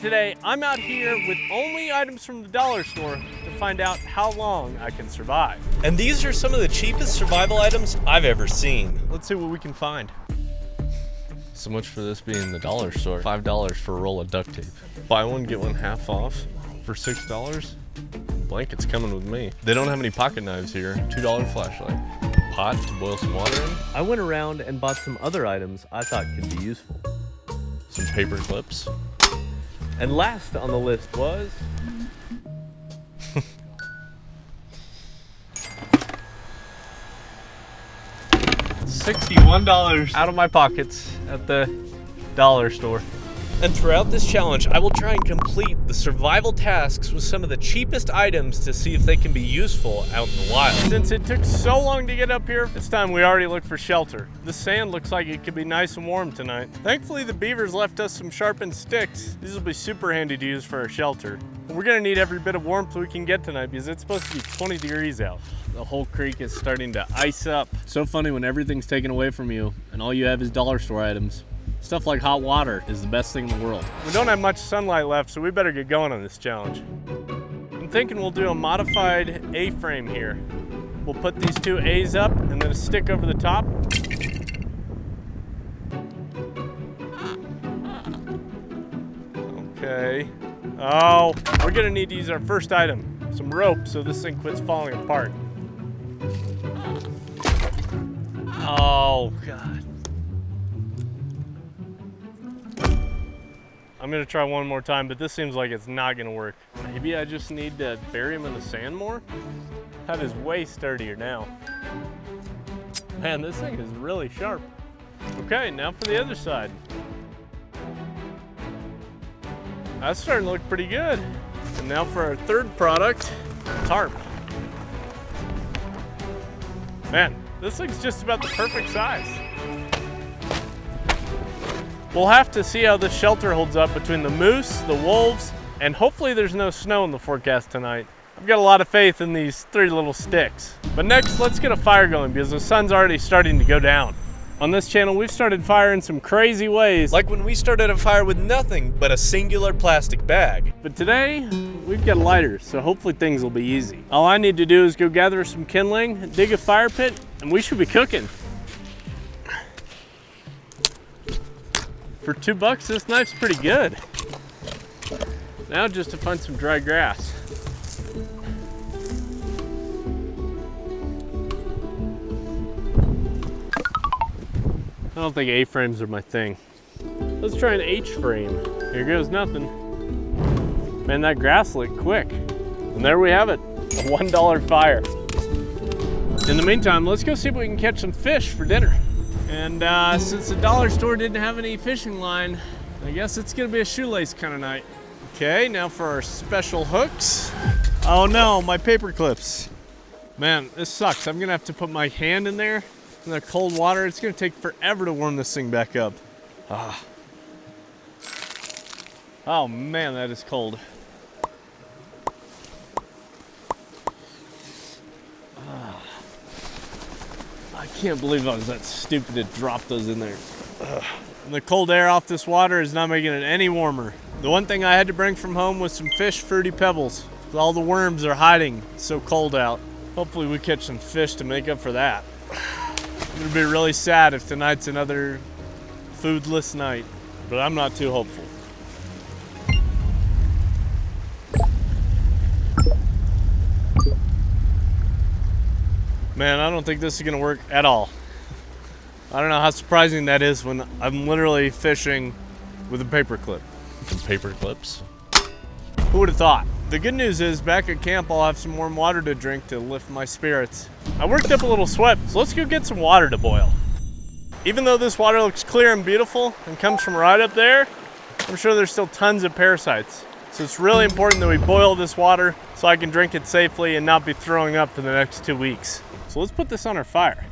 Today, I'm out here with only items from the dollar store to find out how long I can survive. And these are some of the cheapest survival items I've ever seen. Let's see what we can find. So much for this being the dollar store. $5 for a roll of duct tape. Buy one, get one half off for $6. Blanket's coming with me. They don't have any pocket knives here. $2 flashlight. Pot to boil some water in. I went around and bought some other items I thought could be useful. Some paper clips. And last on the list was $61 out of my pockets at the dollar store. And throughout this challenge, I will try and complete the survival tasks with some of the cheapest items to see if they can be useful out in the wild. Since it took so long to get up here, it's time we already look for shelter. The sand looks like it could be nice and warm tonight. Thankfully, the beavers left us some sharpened sticks. These will be super handy to use for our shelter. We're gonna need every bit of warmth we can get tonight because it's supposed to be 20 degrees out. The whole creek is starting to ice up. So funny when everything's taken away from you and all you have is dollar store items. Stuff like hot water is the best thing in the world. We don't have much sunlight left, so we better get going on this challenge. I'm thinking we'll do a modified A-frame here. We'll put these two A's up and then a stick over the top. Okay. Oh, we're gonna need to use our first item, some rope, so this thing quits falling apart. Oh, God. I'm gonna try one more time, but this seems like it's not gonna work. Maybe I just need to bury him in the sand more? That is way sturdier now. Man, this thing is really sharp. Okay, now for the other side. That's starting to look pretty good. And now for our third product, tarp. Man, this thing's just about the perfect size. We'll have to see how this shelter holds up between the moose, the wolves, and hopefully there's no snow in the forecast tonight. I've got a lot of faith in these three little sticks. But next, let's get a fire going because the sun's already starting to go down. On this channel, we've started fire in some crazy ways. Like when we started a fire with nothing but a singular plastic bag. But today, we've got lighters, so hopefully things will be easy. All I need to do is go gather some kindling, dig a fire pit, and we should be cooking. For $2, this knife's pretty good. Now just to find some dry grass. I don't think A-frames are my thing. Let's try an H-frame. Here goes nothing. Man, that grass lit quick. And there we have it, a $1 fire. In the meantime, let's go see if we can catch some fish for dinner. And since the dollar store didn't have any fishing line, I guess it's gonna be a shoelace kind of night. Okay, now for our special hooks. Oh no, my paper clips. Man, this sucks. I'm gonna have to put my hand in there in the cold water. It's gonna take forever to warm this thing back up. Ah. Oh man, that is cold. I can't believe I was that stupid to drop those in there. Ugh. And the cold air off this water is not making it any warmer. The one thing I had to bring from home was some fish fruity pebbles. All the worms are hiding. It's so cold out. Hopefully we catch some fish to make up for that. I'm gonna be really sad if tonight's another foodless night, but I'm not too hopeful. Man, I don't think this is gonna work at all. I don't know how surprising that is when I'm literally fishing with a paper clip. Some paper clips. Who would have thought? The good news is back at camp I'll have some warm water to drink to lift my spirits. I worked up a little sweat, so let's go get some water to boil. Even though this water looks clear and beautiful and comes from right up there, I'm sure there's still tons of parasites. So it's really important that we boil this water so I can drink it safely and not be throwing up for the next 2 weeks. So let's put this on our fire.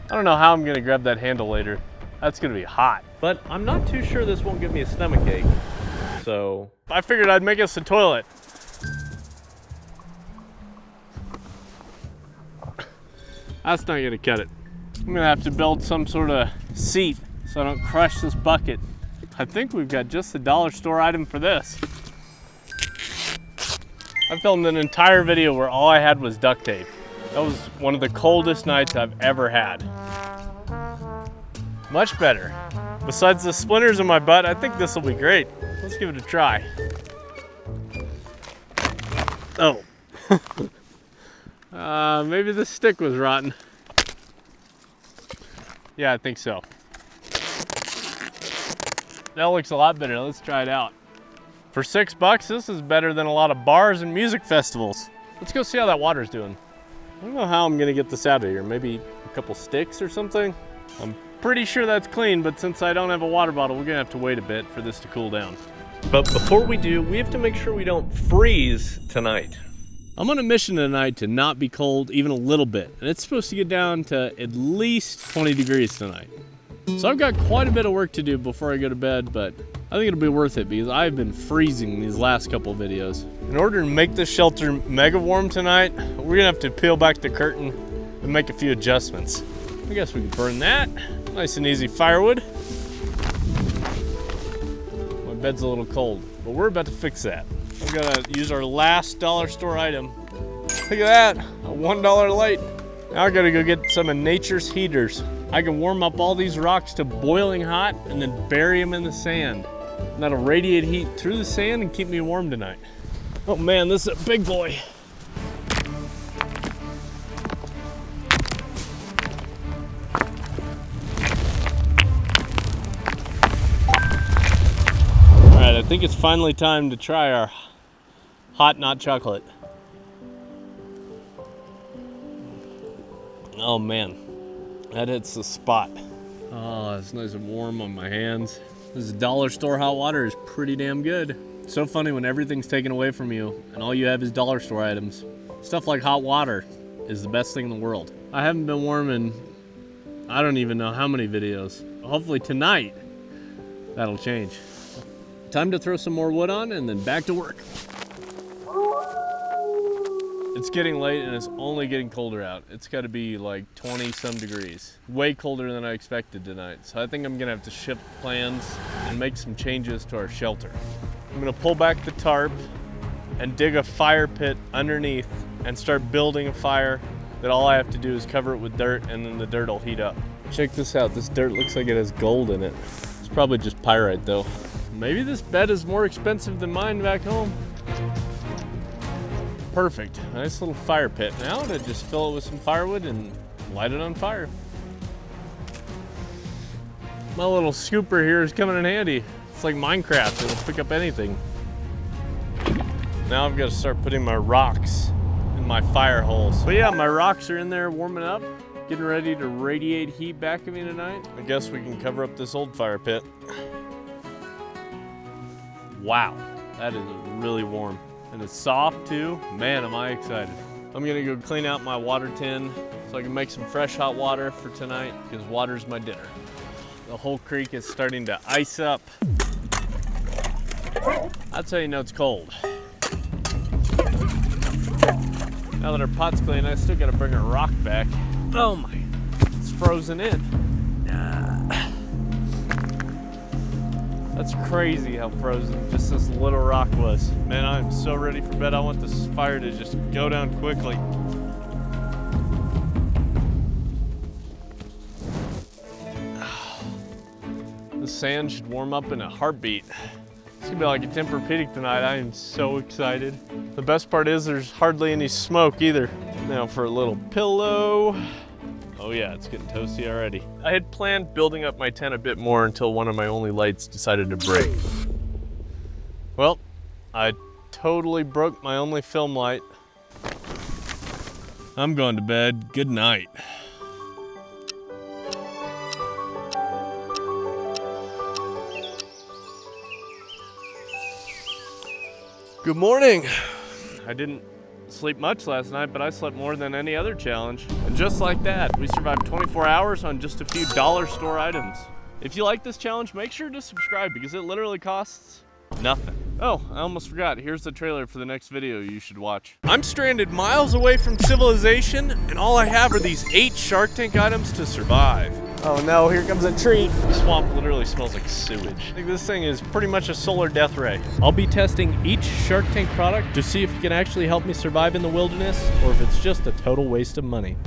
I don't know how I'm gonna grab that handle later. That's gonna be hot. But I'm not too sure this won't give me a stomach ache. So I figured I'd make us a toilet. That's not gonna cut it. I'm gonna have to build some sort of seat so I don't crush this bucket. I think we've got just the dollar store item for this. I filmed an entire video where all I had was duct tape. That was one of the coldest nights I've ever had. Much better. Besides the splinters in my butt, I think this will be great. Let's give it a try. Oh. Maybe the stick was rotten. Yeah, I think so. That looks a lot better. Let's try it out. For $6, this is better than a lot of bars and music festivals. Let's go see how that water's doing. I don't know how I'm gonna get this out of here. Maybe a couple sticks or something? I'm pretty sure that's clean, but since I don't have a water bottle, we're gonna have to wait a bit for this to cool down. But before we do, we have to make sure we don't freeze tonight. I'm on a mission tonight to not be cold even a little bit, and it's supposed to get down to at least 20 degrees tonight. So I've got quite a bit of work to do before I go to bed, but I think it'll be worth it because I've been freezing these last couple of videos. In order to make this shelter mega warm tonight, we're gonna have to peel back the curtain and make a few adjustments. I guess we can burn that. Nice and easy firewood. My bed's a little cold, but we're about to fix that. I've gotta use our last dollar store item. Look at that, a $1 light. Now I gotta go get some of nature's heaters. I can warm up all these rocks to boiling hot and then bury them in the sand. And that'll radiate heat through the sand and keep me warm tonight. Oh man, this is a big boy. All right, I think it's finally time to try our hot not chocolate. Oh man, that hits the spot. Oh, it's nice and warm on my hands. This dollar store hot water is pretty damn good. So funny when everything's taken away from you and all you have is dollar store items. Stuff like hot water is the best thing in the world. I haven't been warm in I don't even know how many videos. Hopefully tonight that'll change. Time to throw some more wood on and then back to work. It's getting late and it's only getting colder out. It's got to be like 20 some degrees. Way colder than I expected tonight. So I think I'm gonna have to shift plans and make some changes to our shelter. I'm gonna pull back the tarp and dig a fire pit underneath and start building a fire that all I have to do is cover it with dirt and then the dirt will heat up. Check this out, this dirt looks like it has gold in it. It's probably just pyrite though. Maybe this bed is more expensive than mine back home. Perfect, nice little fire pit. Now to just fill it with some firewood and light it on fire. My little scooper here is coming in handy. It's like Minecraft, it'll pick up anything. Now I've got to start putting my rocks in my fire holes. But yeah, my rocks are in there warming up, getting ready to radiate heat back at me tonight. I guess we can cover up this old fire pit. Wow, that is really warm. And it's soft too. Man, am I excited. I'm gonna go clean out my water tin so I can make some fresh hot water for tonight because water's my dinner. The whole creek is starting to ice up. That's how you know it's cold. Now that our pot's clean, I still gotta bring our rock back. Oh my, it's frozen in. That's crazy how frozen just this little rock was. Man, I'm so ready for bed. I want this fire to just go down quickly. The sand should warm up in a heartbeat. It's gonna be like a Tempur-Pedic tonight. I am so excited. The best part is there's hardly any smoke either. Now for a little pillow. Oh yeah, it's getting toasty already. I had planned building up my tent a bit more until one of my only lights decided to break. Well, I totally broke my only film light. I'm going to bed. Good night. Good morning. I didn't sleep much last night, but I slept more than any other challenge. And just like that, we survived 24 hours on just a few dollar store items. If you like this challenge, make sure to subscribe because it literally costs nothing. Oh, I almost forgot. Here's the trailer for the next video you should watch. I'm stranded miles away from civilization, and all I have are these 8 Shark Tank items to survive. Oh no, here comes a tree. The swamp literally smells like sewage. I think this thing is pretty much a solar death ray. I'll be testing each Shark Tank product to see if it can actually help me survive in the wilderness or if it's just a total waste of money.